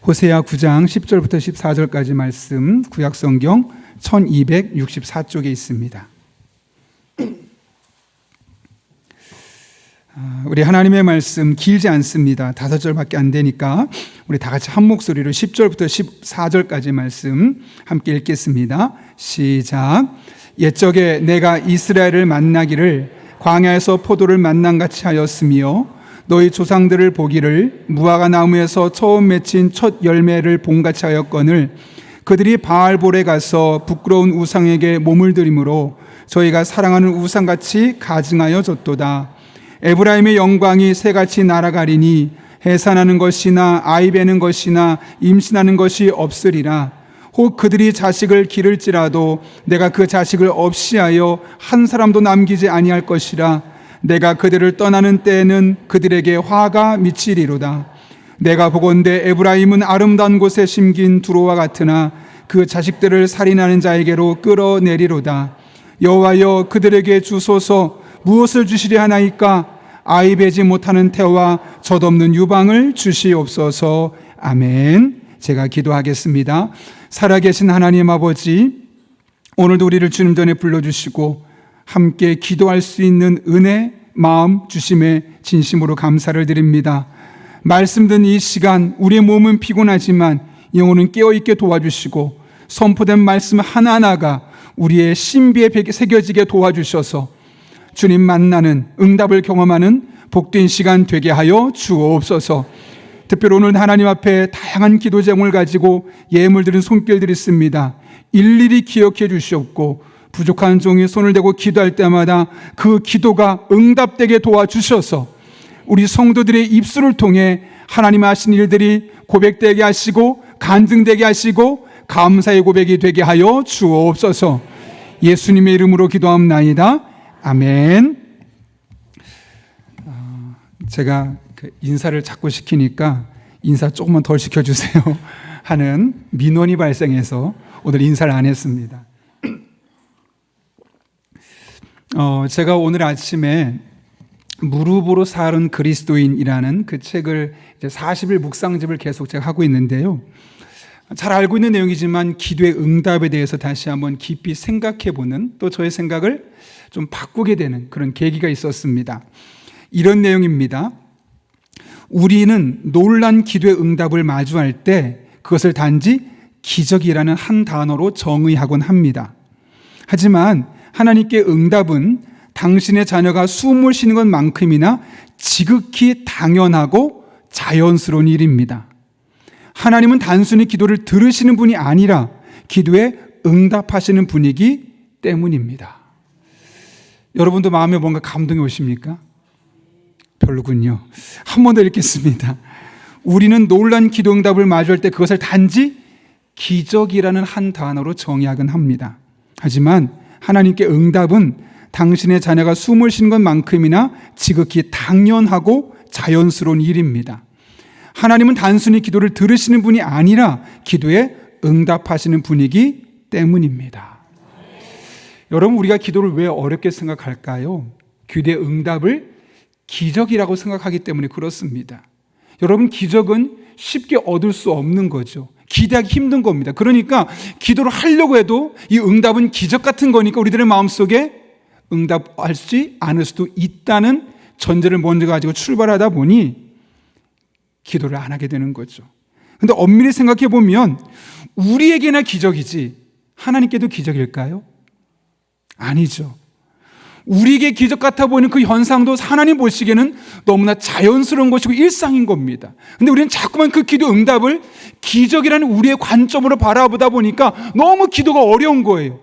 호세아 9장 10절부터 14절까지 말씀, 구약성경 1264쪽에 있습니다. 우리 하나님의 말씀 길지 않습니다. 5절밖에 안 되니까 우리 다 같이 한 목소리로 10절부터 14절까지 말씀 함께 읽겠습니다. 시작. 옛적에 내가 이스라엘을 만나기를 광야에서 포도를 만남같이 하였으며 너희 조상들을 보기를 무화과 나무에서 처음 맺힌 첫 열매를 본같이 하였거늘 그들이 바알볼에 가서 부끄러운 우상에게 몸을 들이므로 저희가 사랑하는 우상같이 가증하여 졌도다. 에브라임의 영광이 새같이 날아가리니 해산하는 것이나 아이 베는 것이나 임신하는 것이 없으리라. 혹 그들이 자식을 기를지라도 내가 그 자식을 없이하여 한 사람도 남기지 아니할 것이라. 내가 그들을 떠나는 때에는 그들에게 화가 미치리로다. 내가 보건대 에브라임은 아름다운 곳에 심긴 두로와 같으나 그 자식들을 살인하는 자에게로 끌어내리로다. 여호와여 그들에게 주소서. 무엇을 주시리 하나이까? 아이 베지 못하는 태와 젖없는 유방을 주시옵소서. 아멘. 제가 기도하겠습니다. 살아계신 하나님 아버지, 오늘도 우리를 주님 전에 불러주시고 함께 기도할 수 있는 은혜, 마음 주심에 진심으로 감사를 드립니다. 말씀 듣는 이 시간 우리의 몸은 피곤하지만 영혼은 깨어있게 도와주시고 선포된 말씀 하나하나가 우리의 신비에 새겨지게 도와주셔서 주님 만나는 응답을 경험하는 복된 시간 되게 하여 주옵소서. 특별히 오늘 하나님 앞에 다양한 기도 제목을 가지고 예물 드린 손길들이 있습니다. 일일이 기억해 주시옵고 부족한 종이 손을 대고 기도할 때마다 그 기도가 응답되게 도와주셔서 우리 성도들의 입술을 통해 하나님 하신 일들이 고백되게 하시고 간증되게 하시고 감사의 고백이 되게 하여 주옵소서. 예수님의 이름으로 기도합나이다. 아멘. 제가 인사를 자꾸 시키니까 인사 조금만 덜 시켜주세요 하는 민원이 발생해서 오늘 인사를 안 했습니다. 제가 오늘 아침에 무릎으로 사는 그리스도인이라는 그 책을 이제 40일 묵상집을 계속 제가 하고 있는데요. 잘 알고 있는 내용이지만 기도의 응답에 대해서 다시 한번 깊이 생각해보는, 또 저의 생각을 좀 바꾸게 되는 그런 계기가 있었습니다. 이런 내용입니다. 우리는 놀란 기도의 응답을 마주할 때 그것을 단지 기적이라는 한 단어로 정의하곤 합니다. 하지만 하나님께 응답은 당신의 자녀가 숨을 쉬는 것만큼이나 지극히 당연하고 자연스러운 일입니다. 하나님은 단순히 기도를 들으시는 분이 아니라 기도에 응답하시는 분이기 때문입니다. 여러분도 마음에 뭔가 감동이 오십니까? 별로군요. 한 번 더 읽겠습니다. 우리는 놀란 기도 응답을 마주할 때 그것을 단지 기적이라는 한 단어로 정의하곤 합니다. 하지만 하나님께 응답은 당신의 자녀가 숨을 쉬는 것만큼이나 지극히 당연하고 자연스러운 일입니다. 하나님은 단순히 기도를 들으시는 분이 아니라 기도에 응답하시는 분이기 때문입니다. 여러분, 우리가 기도를 왜 어렵게 생각할까요? 기도의 응답을 기적이라고 생각하기 때문에 그렇습니다. 여러분, 기적은 쉽게 얻을 수 없는 거죠. 기대하기 힘든 겁니다. 그러니까 기도를 하려고 해도 이 응답은 기적 같은 거니까 우리들의 마음속에 응답할지 않을 수도 있다는 전제를 먼저 가지고 출발하다 보니 기도를 안 하게 되는 거죠. 그런데 엄밀히 생각해 보면 우리에게나 기적이지 하나님께도 기적일까요? 아니죠. 우리에게 기적 같아 보이는 그 현상도 하나님 보시기에는 너무나 자연스러운 것이고 일상인 겁니다. 그런데 우리는 자꾸만 그 기도 응답을 기적이라는 우리의 관점으로 바라보다 보니까 너무 기도가 어려운 거예요.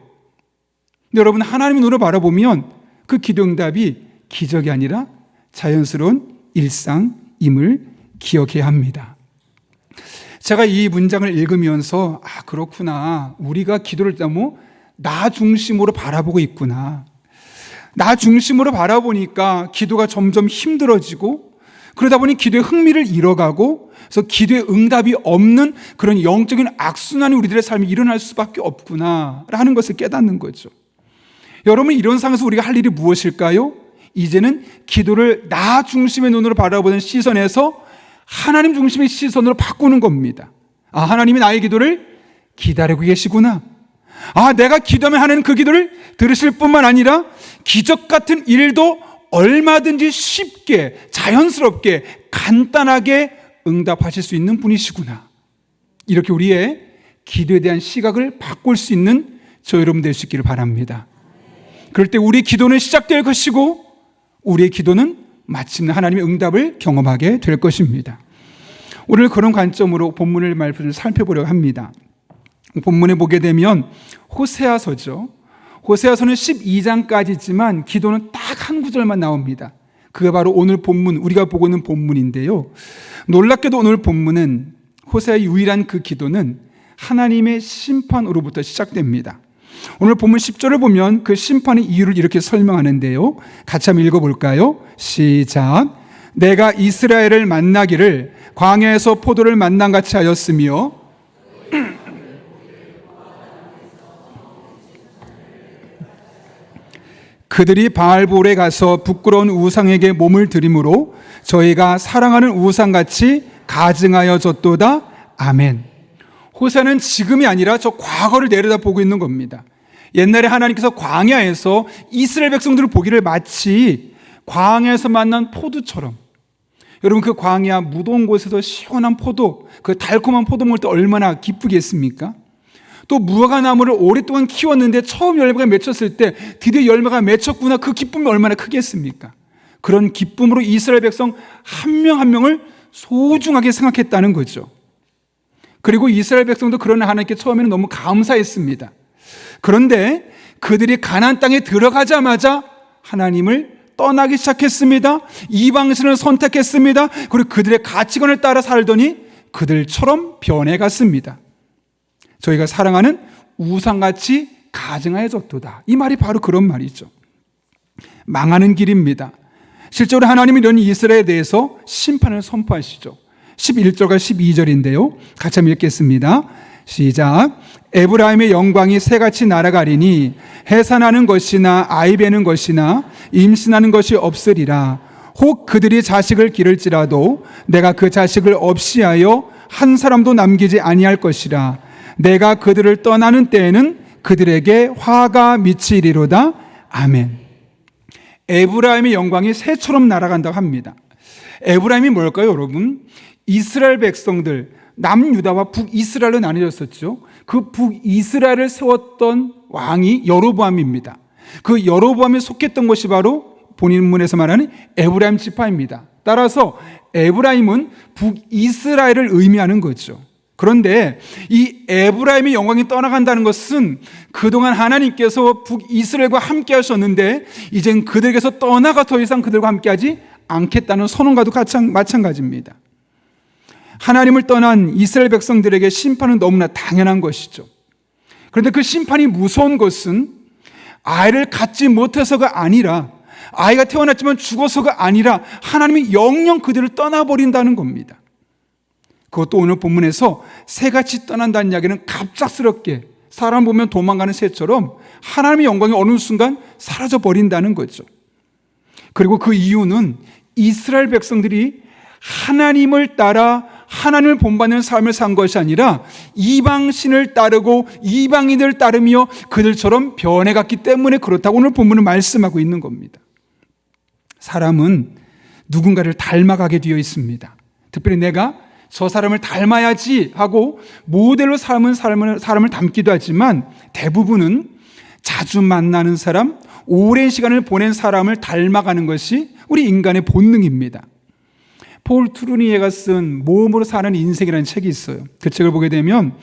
근데 여러분, 하나님의 눈으로 바라보면 그 기도 응답이 기적이 아니라 자연스러운 일상임을 기억해야 합니다. 제가 이 문장을 읽으면서 그렇구나, 우리가 기도를 너무 나 중심으로 바라보고 있구나. 나 중심으로 바라보니까 기도가 점점 힘들어지고 그러다 보니 기도의 흥미를 잃어가고 그래서 기도의 응답이 없는 그런 영적인 악순환이 우리들의 삶에 일어날 수밖에 없구나 하는 것을 깨닫는 거죠. 여러분, 이런 상황에서 우리가 할 일이 무엇일까요? 이제는 기도를 나 중심의 눈으로 바라보는 시선에서 하나님 중심의 시선으로 바꾸는 겁니다. 아, 하나님이 나의 기도를 기다리고 계시구나. 아, 내가 기도하면 하나님 그 기도를 들으실 뿐만 아니라 기적 같은 일도 얼마든지 쉽게, 자연스럽게, 간단하게 응답하실 수 있는 분이시구나. 이렇게 우리의 기도에 대한 시각을 바꿀 수 있는 저 여러분 될 수 있기를 바랍니다. 그럴 때 우리의 기도는 시작될 것이고 우리의 기도는 마침내 하나님의 응답을 경험하게 될 것입니다. 오늘 그런 관점으로 본문의 말씀을 살펴보려고 합니다. 본문에 보게 되면 호세아서죠. 호세아서는 12장까지 있지만 기도는 딱 한 구절만 나옵니다. 그게 바로 오늘 본문, 우리가 보고 있는 본문인데요. 놀랍게도 오늘 본문은 호세아의 유일한 그 기도는 하나님의 심판으로부터 시작됩니다. 오늘 본문 10절을 보면 그 심판의 이유를 이렇게 설명하는데요. 같이 한번 읽어볼까요? 시작. 내가 이스라엘을 만나기를 광야에서 포도를 만난같이 하였으며 그들이 바알볼에 가서 부끄러운 우상에게 몸을 드림으로 저희가 사랑하는 우상같이 가증하여졌도다. 아멘. 호세아는 지금이 아니라 저 과거를 내려다보고 있는 겁니다. 옛날에 하나님께서 광야에서 이스라엘 백성들을 보기를 마치 광야에서 만난 포도처럼, 여러분 그 광야 무더운 곳에서 시원한 포도, 그 달콤한 포도 먹을 때 얼마나 기쁘겠습니까? 또 무화과 나무를 오랫동안 키웠는데 처음 열매가 맺혔을 때 드디어 열매가 맺혔구나, 그 기쁨이 얼마나 크겠습니까? 그런 기쁨으로 이스라엘 백성 한 명 한 명을 소중하게 생각했다는 거죠. 그리고 이스라엘 백성도 그런 하나님께 처음에는 너무 감사했습니다. 그런데 그들이 가나안 땅에 들어가자마자 하나님을 떠나기 시작했습니다. 이방신을 선택했습니다. 그리고 그들의 가치관을 따라 살더니 그들처럼 변해갔습니다. 저희가 사랑하는 우상같이 가증하여졌도다. 이 말이 바로 그런 말이죠. 망하는 길입니다. 실제로 하나님이 이런 이스라엘에 대해서 심판을 선포하시죠. 11절과 12절인데요. 같이 한번 읽겠습니다. 시작. 에브라임의 영광이 새같이 날아가리니 해산하는 것이나 아이 베는 것이나 임신하는 것이 없으리라. 혹 그들이 자식을 기를지라도 내가 그 자식을 없이 하여 한 사람도 남기지 아니할 것이라. 내가 그들을 떠나는 때에는 그들에게 화가 미치리로다. 아멘. 에브라임의 영광이 새처럼 날아간다고 합니다. 에브라임이 뭘까요, 여러분? 이스라엘 백성들, 남유다와 북이스라엘로 나뉘어졌었죠. 그 북이스라엘을 세웠던 왕이 여로보암입니다. 그 여로보암에 속했던 것이 바로 본인문에서 말하는 에브라임 지파입니다. 따라서 에브라임은 북이스라엘을 의미하는 거죠. 그런데 이 에브라임의 영광이 떠나간다는 것은 그동안 하나님께서 북이스라엘과 함께 하셨는데 이젠 그들에게서 떠나가 더 이상 그들과 함께하지 않겠다는 선언과도 마찬가지입니다. 하나님을 떠난 이스라엘 백성들에게 심판은 너무나 당연한 것이죠. 그런데 그 심판이 무서운 것은 아이를 갖지 못해서가 아니라, 아이가 태어났지만 죽어서가 아니라 하나님이 영영 그들을 떠나버린다는 겁니다. 그것도 오늘 본문에서 새같이 떠난다는 이야기는 갑작스럽게 사람 보면 도망가는 새처럼 하나님의 영광이 어느 순간 사라져버린다는 거죠. 그리고 그 이유는 이스라엘 백성들이 하나님을 따라 하나님을 본받는 삶을 산 것이 아니라 이방신을 따르고 이방인을 따르며 그들처럼 변해갔기 때문에 그렇다고 오늘 본문은 말씀하고 있는 겁니다. 사람은 누군가를 닮아가게 되어 있습니다. 특별히 내가 저 사람을 닮아야지 하고 모델로 사람을 닮기도 하지만 대부분은 자주 만나는 사람, 오랜 시간을 보낸 사람을 닮아가는 것이 우리 인간의 본능입니다. 폴 트루니에가 쓴 모험으로 사는 인생이라는 책이 있어요. 그 책을 보게 되면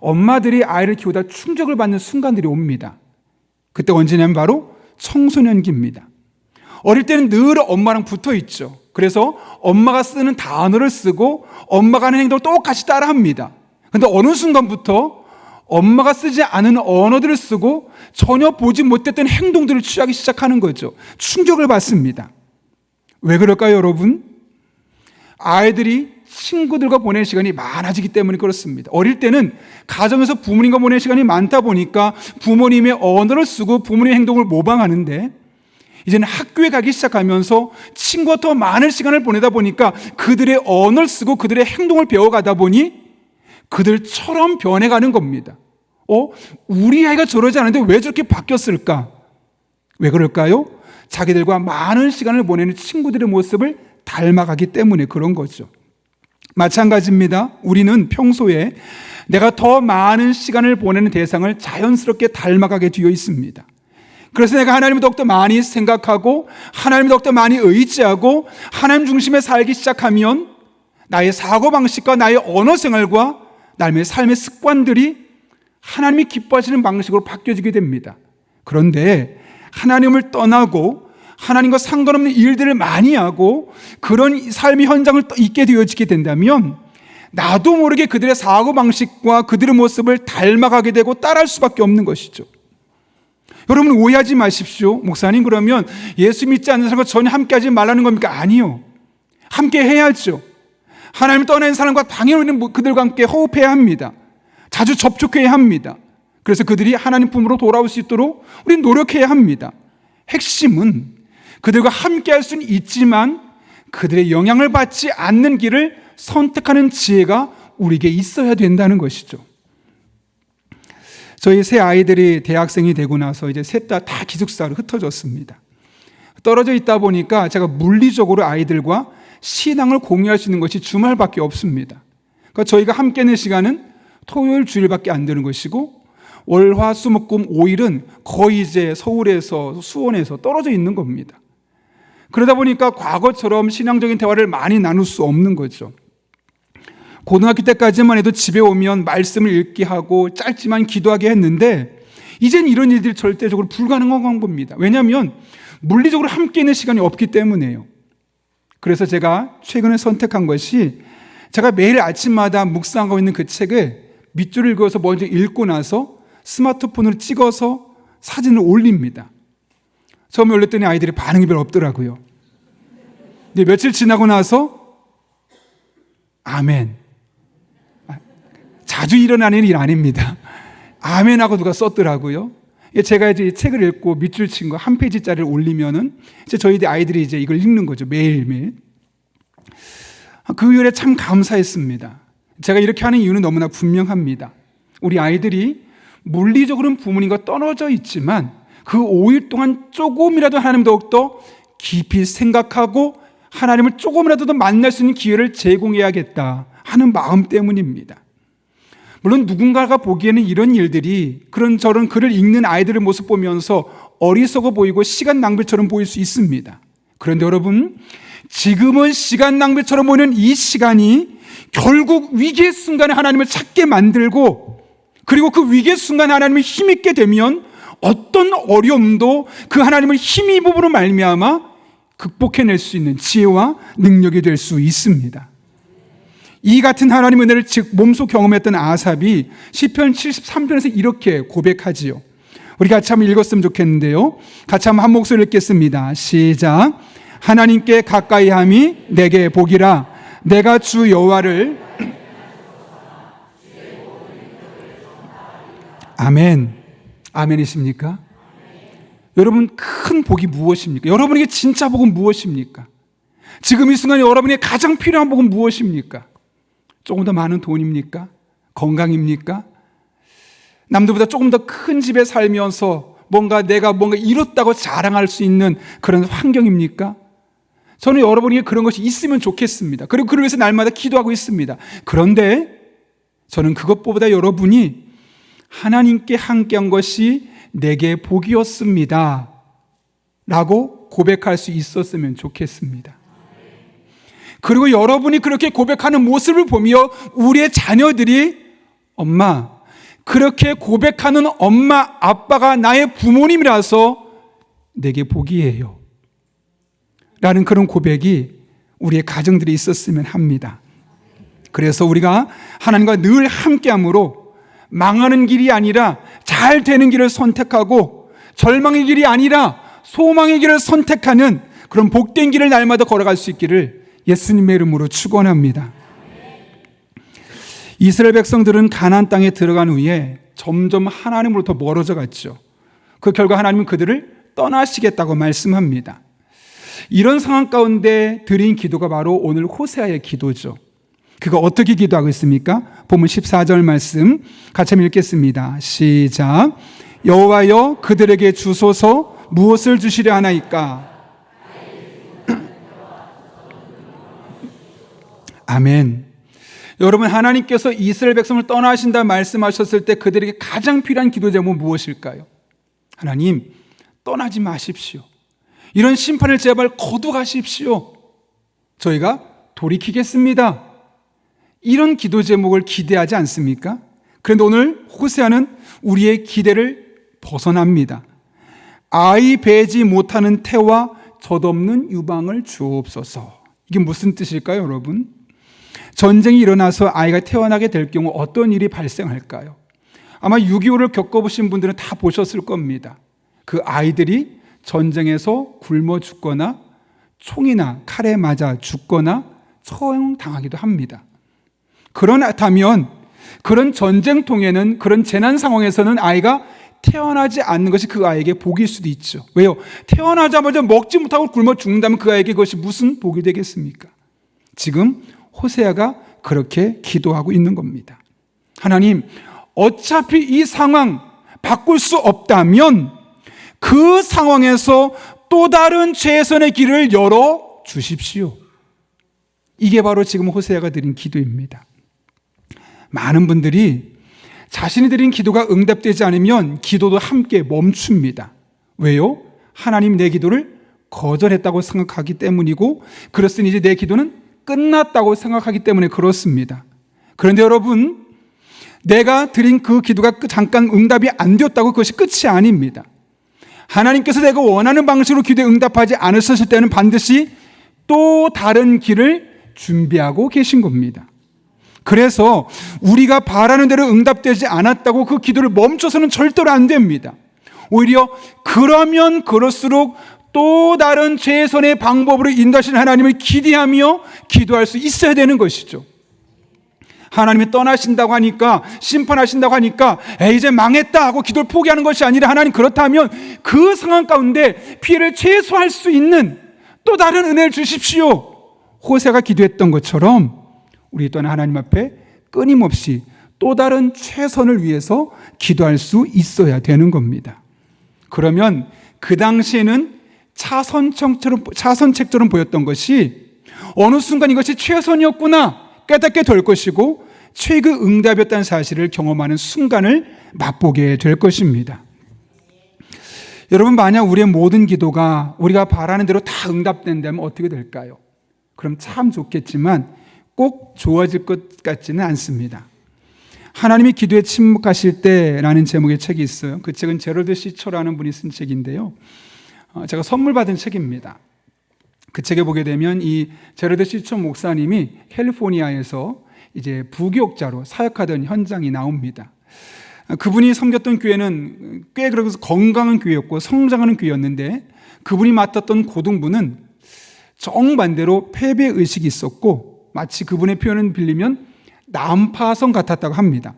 엄마들이 아이를 키우다 충격을 받는 순간들이 옵니다. 그때 언제냐면 바로 청소년기입니다. 어릴 때는 늘 엄마랑 붙어 있죠. 그래서 엄마가 쓰는 단어를 쓰고 엄마가 하는 행동을 똑같이 따라합니다. 그런데 어느 순간부터 엄마가 쓰지 않은 언어들을 쓰고 전혀 보지 못했던 행동들을 취하기 시작하는 거죠. 충격을 받습니다. 왜 그럴까요, 여러분? 아이들이 친구들과 보낼 시간이 많아지기 때문에 그렇습니다. 어릴 때는 가정에서 부모님과 보낼 시간이 많다 보니까 부모님의 언어를 쓰고 부모님의 행동을 모방하는데 이제는 학교에 가기 시작하면서 친구와 더 많은 시간을 보내다 보니까 그들의 언어를 쓰고 그들의 행동을 배워가다 보니 그들처럼 변해가는 겁니다. 우리 아이가 저러지 않은데 왜 저렇게 바뀌었을까? 왜 그럴까요? 자기들과 많은 시간을 보내는 친구들의 모습을 닮아가기 때문에 그런 거죠. 마찬가지입니다. 우리는 평소에 내가 더 많은 시간을 보내는 대상을 자연스럽게 닮아가게 되어 있습니다. 그래서 내가 하나님을 더욱더 많이 생각하고 하나님을 더욱더 많이 의지하고 하나님 중심에 살기 시작하면 나의 사고방식과 나의 언어 생활과 나의 삶의 습관들이 하나님이 기뻐하시는 방식으로 바뀌어지게 됩니다. 그런데 하나님을 떠나고 하나님과 상관없는 일들을 많이 하고 그런 삶의 현장을 있게 되어지게 된다면 나도 모르게 그들의 사고방식과 그들의 모습을 닮아가게 되고 따라할 수밖에 없는 것이죠. 여러분 오해하지 마십시오. 목사님 그러면 예수 믿지 않는 사람과 전혀 함께하지 말라는 겁니까? 아니요. 함께 해야죠. 하나님을 떠난 사람과 당연히 그들과 함께 호흡해야 합니다. 자주 접촉해야 합니다. 그래서 그들이 하나님 품으로 돌아올 수 있도록 우리는 노력해야 합니다. 핵심은 그들과 함께할 수는 있지만 그들의 영향을 받지 않는 길을 선택하는 지혜가 우리에게 있어야 된다는 것이죠. 저희 세 아이들이 대학생이 되고 나서 이제 셋 다 기숙사로 흩어졌습니다. 떨어져 있다 보니까 제가 물리적으로 아이들과 신앙을 공유할 수 있는 것이 주말밖에 없습니다. 그러니까 저희가 함께 있는 시간은 토요일 주일밖에 안 되는 것이고 월, 화, 수, 목, 금 5일은 거의 이제 서울에서 수원에서 떨어져 있는 겁니다. 그러다 보니까 과거처럼 신앙적인 대화를 많이 나눌 수 없는 거죠. 고등학교 때까지만 해도 집에 오면 말씀을 읽게 하고 짧지만 기도하게 했는데 이젠 이런 일들이 절대적으로 불가능한 겁니다. 왜냐하면 물리적으로 함께 있는 시간이 없기 때문에요. 그래서 제가 최근에 선택한 것이 제가 매일 아침마다 묵상하고 있는 그 책을 밑줄을 그어서 먼저 읽고 나서 스마트폰으로 찍어서 사진을 올립니다. 처음에 올렸더니 아이들이 반응이 별로 없더라고요. 근데 며칠 지나고 나서 아멘. 자주 일어나는 일 아닙니다. 아멘하고 누가 썼더라고요. 제가 이제 책을 읽고 밑줄 친 거 한 페이지짜리를 올리면은 이제 저희 아이들이 이제 이걸 읽는 거죠. 매일매일. 그 일에 참 감사했습니다. 제가 이렇게 하는 이유는 너무나 분명합니다. 우리 아이들이 물리적으로는 부모님과 떨어져 있지만 그 5일 동안 조금이라도 하나님 더욱더 깊이 생각하고 하나님을 조금이라도 더 만날 수 있는 기회를 제공해야겠다 하는 마음 때문입니다. 물론 누군가가 보기에는 이런 일들이 그런저런 글을 읽는 아이들의 모습 보면서 어리석어 보이고 시간 낭비처럼 보일 수 있습니다. 그런데 여러분, 지금은 시간 낭비처럼 보이는 이 시간이 결국 위기의 순간에 하나님을 찾게 만들고 그리고 그 위기의 순간에 하나님을 힘있게 되면 어떤 어려움도 그 하나님을 힘입음으로 말미암아 극복해낼 수 있는 지혜와 능력이 될 수 있습니다. 이 같은 하나님의 은혜를 즉 몸소 경험했던 아삽이 시편 73편에서 이렇게 고백하지요. 우리 같이 한번 읽었으면 좋겠는데요. 같이 한번 한 목소리 읽겠습니다. 시작. 하나님께 가까이함이 내게 복이라. 내가 주 여호와를 아멘. 아멘이십니까? 여러분, 큰 복이 무엇입니까? 여러분에게 진짜 복은 무엇입니까? 지금 이 순간에 여러분에게 가장 필요한 복은 무엇입니까? 조금 더 많은 돈입니까? 건강입니까? 남들보다 조금 더 큰 집에 살면서 내가 뭔가 이뤘다고 자랑할 수 있는 그런 환경입니까? 저는 여러분에게 그런 것이 있으면 좋겠습니다. 그리고 그를 위해서 날마다 기도하고 있습니다. 그런데 저는 그것보다 여러분이 하나님께 함께한 것이 내게 복이었습니다 라고 고백할 수 있었으면 좋겠습니다. 그리고 여러분이 그렇게 고백하는 모습을 보며 우리의 자녀들이 엄마, 그렇게 고백하는 엄마, 아빠가 나의 부모님이라서 내게 복이에요 라는 그런 고백이 우리의 가정들이 있었으면 합니다. 그래서 우리가 하나님과 늘 함께함으로 망하는 길이 아니라 잘 되는 길을 선택하고 절망의 길이 아니라 소망의 길을 선택하는 그런 복된 길을 날마다 걸어갈 수 있기를 예수님의 이름으로 축원합니다. 이스라엘 백성들은 가나안 땅에 들어간 후에 점점 하나님으로부터 멀어져 갔죠. 그 결과 하나님은 그들을 떠나시겠다고 말씀합니다. 이런 상황 가운데 드린 기도가 바로 오늘 호세아의 기도죠. 그가 어떻게 기도하고 있습니까? 본문 14절 말씀 같이 한번 읽겠습니다. 시작. 여호와여 그들에게 주소서. 무엇을 주시려 하나이까? 아멘. 여러분, 하나님께서 이스라엘 백성을 떠나신다 말씀하셨을 때 그들에게 가장 필요한 기도 제목은 무엇일까요? 하나님, 떠나지 마십시오. 이런 심판을 제발 거두가십시오. 저희가 돌이키겠습니다. 이런 기도 제목을 기대하지 않습니까? 그런데 오늘 호세아는 우리의 기대를 벗어납니다. 아이 배지 못하는 태와 젖없는 유방을 주옵소서. 이게 무슨 뜻일까요, 여러분? 전쟁이 일어나서 아이가 태어나게 될 경우 어떤 일이 발생할까요? 아마 6.25를 겪어보신 분들은 다 보셨을 겁니다. 그 아이들이 전쟁에서 굶어 죽거나 총이나 칼에 맞아 죽거나 처형당하기도 합니다. 그렇다면 그런 전쟁통에는, 그런 재난 상황에서는 아이가 태어나지 않는 것이 그 아이에게 복일 수도 있죠. 왜요? 태어나자마자 먹지 못하고 굶어 죽는다면 그 아이에게 그것이 무슨 복이 되겠습니까? 지금 호세아가 그렇게 기도하고 있는 겁니다. 하나님, 어차피 이 상황 바꿀 수 없다면 그 상황에서 또 다른 최선의 길을 열어 주십시오. 이게 바로 지금 호세아가 드린 기도입니다. 많은 분들이 자신이 드린 기도가 응답되지 않으면 기도도 함께 멈춥니다. 왜요? 하나님 내 기도를 거절했다고 생각하기 때문이고, 그렇으니 이제 내 기도는 끝났다고 생각하기 때문에 그렇습니다. 그런데 여러분, 내가 드린 그 기도가 잠깐 응답이 안 되었다고 그것이 끝이 아닙니다. 하나님께서 내가 원하는 방식으로 기도에 응답하지 않으셨을 때는 반드시 또 다른 길을 준비하고 계신 겁니다. 그래서 우리가 바라는 대로 응답되지 않았다고 그 기도를 멈춰서는 절대로 안 됩니다. 오히려 그러면 그럴수록 또 다른 최선의 방법으로 인도하시는 하나님을 기대하며 기도할 수 있어야 되는 것이죠. 하나님이 떠나신다고 하니까, 심판하신다고 하니까 이제 망했다 하고 기도를 포기하는 것이 아니라, 하나님 그렇다면 그 상황 가운데 피해를 최소화할 수 있는 또 다른 은혜를 주십시오. 호세가 기도했던 것처럼 우리 또한 하나님 앞에 끊임없이 또 다른 최선을 위해서 기도할 수 있어야 되는 겁니다. 그러면 그 당시에는 차선책처럼 보였던 것이 어느 순간 이것이 최선이었구나 깨닫게 될 것이고, 최고 응답이었다는 사실을 경험하는 순간을 맛보게 될 것입니다. 여러분, 만약 우리의 모든 기도가 우리가 바라는 대로 다 응답된다면 어떻게 될까요? 그럼 참 좋겠지만 꼭 좋아질 것 같지는 않습니다. 하나님이 기도에 침묵하실 때라는 제목의 책이 있어요. 그 책은 제럴드 시처라는 분이 쓴 책인데요. 제가 선물 받은 책입니다. 그 책에 보게 되면 이 제럴드 시처 목사님이 캘리포니아에서 이제 부교육자로 사역하던 현장이 나옵니다. 그분이 섬겼던 교회는 꽤 그래서 건강한 교회였고 성장하는 교회였는데, 그분이 맡았던 고등부는 정반대로 패배의식이 있었고, 마치 그분의 표현을 빌리면 난파선 같았다고 합니다.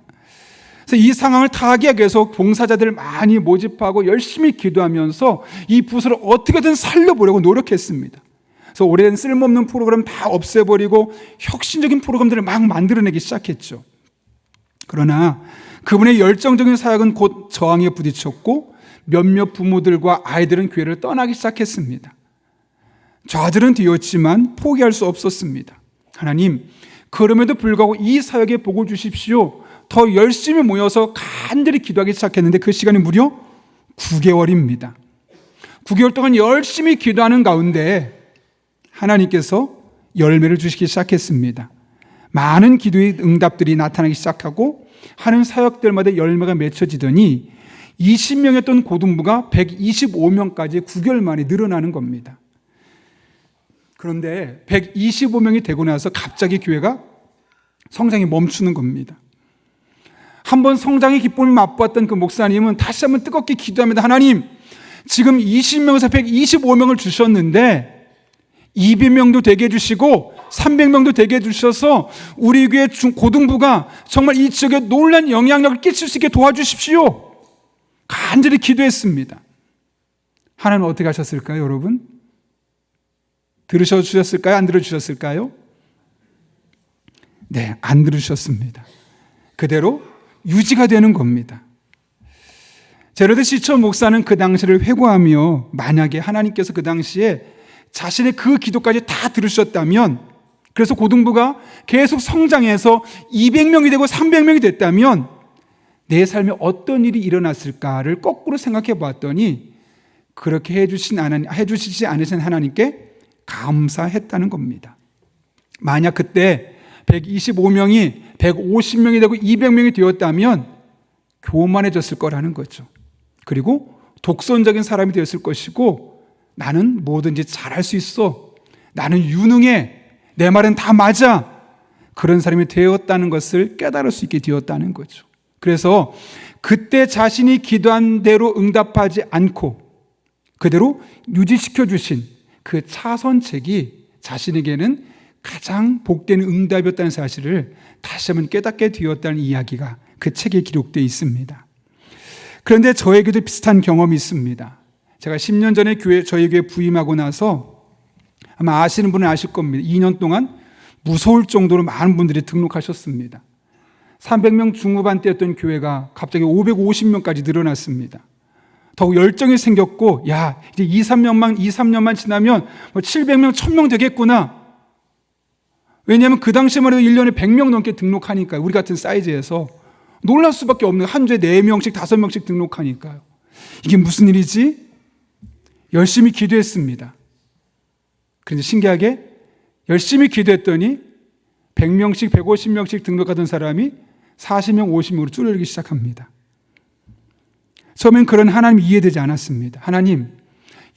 그래서 이 상황을 타개하기 위해서 봉사자들을 많이 모집하고 열심히 기도하면서 이 부서를 어떻게든 살려보려고 노력했습니다. 그래서 오래된 쓸모없는 프로그램 다 없애버리고 혁신적인 프로그램들을 막 만들어내기 시작했죠. 그러나 그분의 열정적인 사역은 곧 저항에 부딪혔고, 몇몇 부모들과 아이들은 교회를 떠나기 시작했습니다. 좌절은 되었지만 포기할 수 없었습니다. 하나님, 그럼에도 불구하고 이 사역에 복을 주십시오. 더 열심히 모여서 간절히 기도하기 시작했는데 그 시간이 무려 9개월입니다. 9개월 동안 열심히 기도하는 가운데 하나님께서 열매를 주시기 시작했습니다. 많은 기도의 응답들이 나타나기 시작하고 하는 사역들마다 열매가 맺혀지더니 20명이었던 고등부가 125명까지 9개월 만에 늘어나는 겁니다. 그런데 125명이 되고 나서 갑자기 교회가 성장이 멈추는 겁니다. 한번 성장의 기쁨을 맛보았던 그 목사님은 다시 한번 뜨겁게 기도합니다. 하나님, 지금 20명에서 125명을 주셨는데 200명도 되게 해주시고 300명도 되게 해주셔서 우리 교회 고등부가 정말 이 지역에 놀라운 영향력을 끼칠 수 있게 도와주십시오. 간절히 기도했습니다. 하나님은 어떻게 하셨을까요, 여러분? 들으셔주셨을까요? 안 들어주셨을까요? 네, 안 들으셨습니다. 그대로 유지가 되는 겁니다. 제러드 시처 목사는 그 당시를 회고하며 만약에 하나님께서 그 당시에 자신의 그 기도까지 다 들으셨다면, 그래서 고등부가 계속 성장해서 200명이 되고 300명이 됐다면 내 삶에 어떤 일이 일어났을까를 거꾸로 생각해 봤더니 그렇게 해주시지 않으신 하나님께 감사했다는 겁니다. 만약 그때 125명이 150명이 되고 200명이 되었다면 교만해졌을 거라는 거죠. 그리고 독선적인 사람이 되었을 것이고, 나는 뭐든지 잘할 수 있어, 나는 유능해, 내 말은 다 맞아, 그런 사람이 되었다는 것을 깨달을 수 있게 되었다는 거죠. 그래서 그때 자신이 기도한 대로 응답하지 않고 그대로 유지시켜 주신 그 차선책이 자신에게는 가장 복된 응답이었다는 사실을 다시 한번 깨닫게 되었다는 이야기가 그 책에 기록되어 있습니다. 그런데 저에게도 비슷한 경험이 있습니다. 제가 10년 전에 저희 교회 부임하고 나서 아마 아시는 분은 아실 겁니다. 2년 동안 무서울 정도로 많은 분들이 등록하셨습니다. 300명 중후반대였던 교회가 갑자기 550명까지 늘어났습니다. 더욱 열정이 생겼고, 야, 이제 2, 3년만 지나면 700명, 1000명 되겠구나. 왜냐하면 그 당시만 해도 1년에 100명 넘게 등록하니까요. 우리 같은 사이즈에서 놀랄 수밖에 없는, 한 주에 4명씩 5명씩 등록하니까요. 이게 무슨 일이지? 열심히 기도했습니다. 그런데 신기하게 열심히 기도했더니 100명씩 150명씩 등록하던 사람이 40명 50명으로 줄어들기 시작합니다. 처음엔 그런 하나님이 이해되지 않았습니다. 하나님,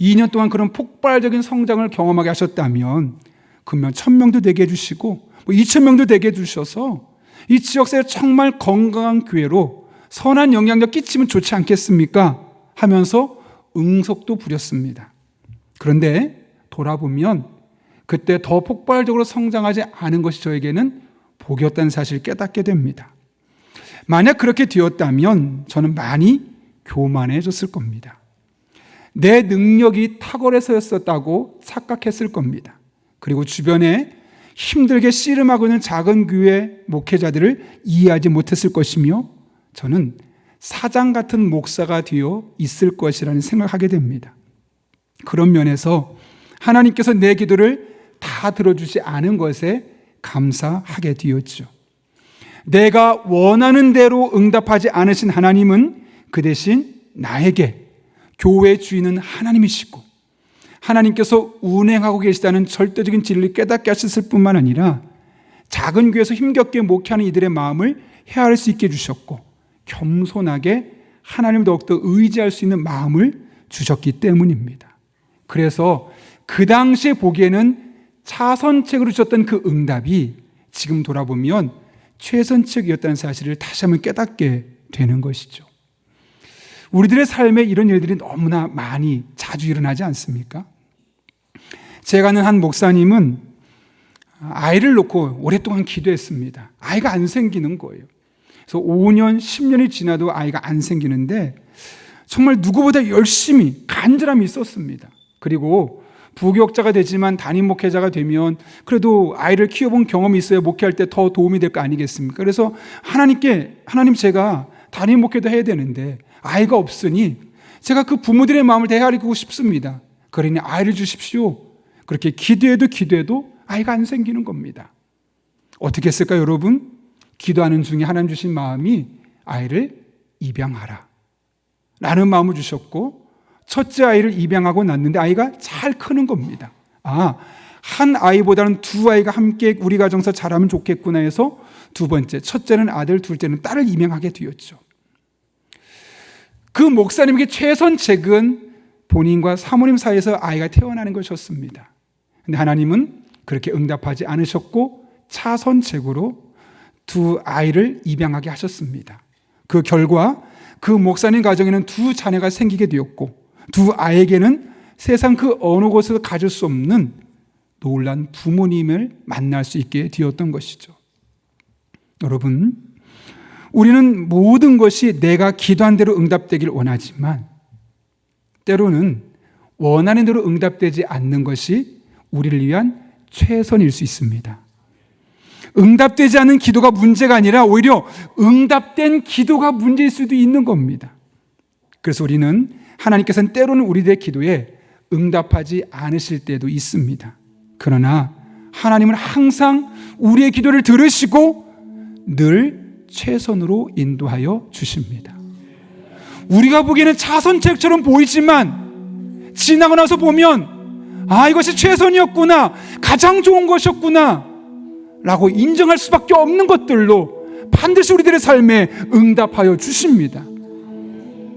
2년 동안 그런 폭발적인 성장을 경험하게 하셨다면 그러면 1000명도 되게 해주시고 2000명도 되게 해주셔서 이 지역사회 정말 건강한 교회로 선한 영향력 끼치면 좋지 않겠습니까? 하면서 응석도 부렸습니다. 그런데 돌아보면 그때 더 폭발적으로 성장하지 않은 것이 저에게는 복이었다는 사실을 깨닫게 됩니다. 만약 그렇게 되었다면 저는 많이 교만해졌을 겁니다. 내 능력이 탁월해서였었다고 착각했을 겁니다. 그리고 주변에 힘들게 씨름하고 있는 작은 교회 목회자들을 이해하지 못했을 것이며, 저는 사장 같은 목사가 되어 있을 것이라는 생각을 하게 됩니다. 그런 면에서 하나님께서 내 기도를 다 들어주지 않은 것에 감사하게 되었죠. 내가 원하는 대로 응답하지 않으신 하나님은 그 대신 나에게 교회 주인은 하나님이시고 하나님께서 운행하고 계시다는 절대적인 진리를 깨닫게 하셨을 뿐만 아니라 작은 교회에서 힘겹게 목회하는 이들의 마음을 헤아릴 수 있게 해주셨고, 겸손하게 하나님을 더욱더 의지할 수 있는 마음을 주셨기 때문입니다. 그래서 그 당시에 보기에는 차선책으로 주셨던 그 응답이 지금 돌아보면 최선책이었다는 사실을 다시 한번 깨닫게 되는 것이죠. 우리들의 삶에 이런 일들이 너무나 많이 자주 일어나지 않습니까? 제가 아는 한 목사님은 아이를 놓고 오랫동안 기도했습니다. 아이가 안 생기는 거예요. 그래서 5년, 10년이 지나도 아이가 안 생기는데 정말 누구보다 열심히 간절함이 있었습니다. 그리고 부교육자가 되지만 담임 목회자가 되면 그래도 아이를 키워본 경험이 있어야 목회할 때 더 도움이 될 거 아니겠습니까? 그래서 하나님 제가 담임 목회도 해야 되는데 아이가 없으니 제가 그 부모들의 마음을 헤아리고 싶습니다. 그러니 아이를 주십시오. 그렇게 기도해도 아이가 안 생기는 겁니다. 어떻게 했을까요, 여러분? 기도하는 중에 하나님 주신 마음이 아이를 입양하라 라는 마음을 주셨고, 첫째 아이를 입양하고 났는데 아이가 잘 크는 겁니다. 한 아이보다는 두 아이가 함께 우리 가정에서 자라면 좋겠구나 해서 두 번째, 첫째는 아들, 둘째는 딸을 입양하게 되었죠. 그 목사님에게 최선책은 본인과 사모님 사이에서 아이가 태어나는 것이었습니다. 근데 하나님은 그렇게 응답하지 않으셨고 차선책으로 두 아이를 입양하게 하셨습니다. 그 결과 그 목사님 가정에는 두 자녀가 생기게 되었고, 두 아이에게는 세상 그 어느 곳에서 가질 수 없는 놀란 부모님을 만날 수 있게 되었던 것이죠. 여러분, 우리는 모든 것이 내가 기도한 대로 응답되길 원하지만 때로는 원하는 대로 응답되지 않는 것이 우리를 위한 최선일 수 있습니다. 응답되지 않는 기도가 문제가 아니라 오히려 응답된 기도가 문제일 수도 있는 겁니다. 그래서 우리는 하나님께서는 때로는 우리들의 기도에 응답하지 않으실 때도 있습니다. 그러나 하나님은 항상 우리의 기도를 들으시고 늘 최선으로 인도하여 주십니다. 우리가 보기에는 차선책처럼 보이지만 지나고 나서 보면 이것이 최선이었구나, 가장 좋은 것이었구나 라고 인정할 수밖에 없는 것들로 반드시 우리들의 삶에 응답하여 주십니다.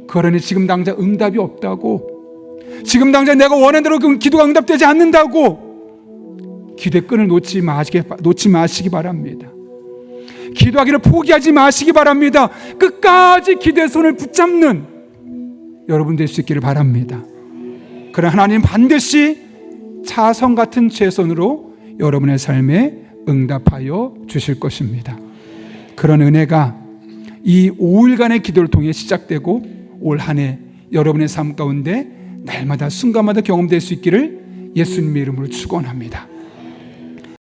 그러니 지금 당장 응답이 없다고, 지금 당장 내가 원하는 대로 기도가 응답되지 않는다고 기도의 끈을 놓지 마시기 바랍니다. 기도하기를 포기하지 마시기 바랍니다. 끝까지 기도의 손을 붙잡는 여러분 될 수 있기를 바랍니다. 그러나 하나님 반드시 차선 같은 최선으로 여러분의 삶에 응답하여 주실 것입니다. 그런 은혜가 이 5일간의 기도를 통해 시작되고 올 한 해 여러분의 삶 가운데 날마다 순간마다 경험될 수 있기를 예수님의 이름으로 축원합니다.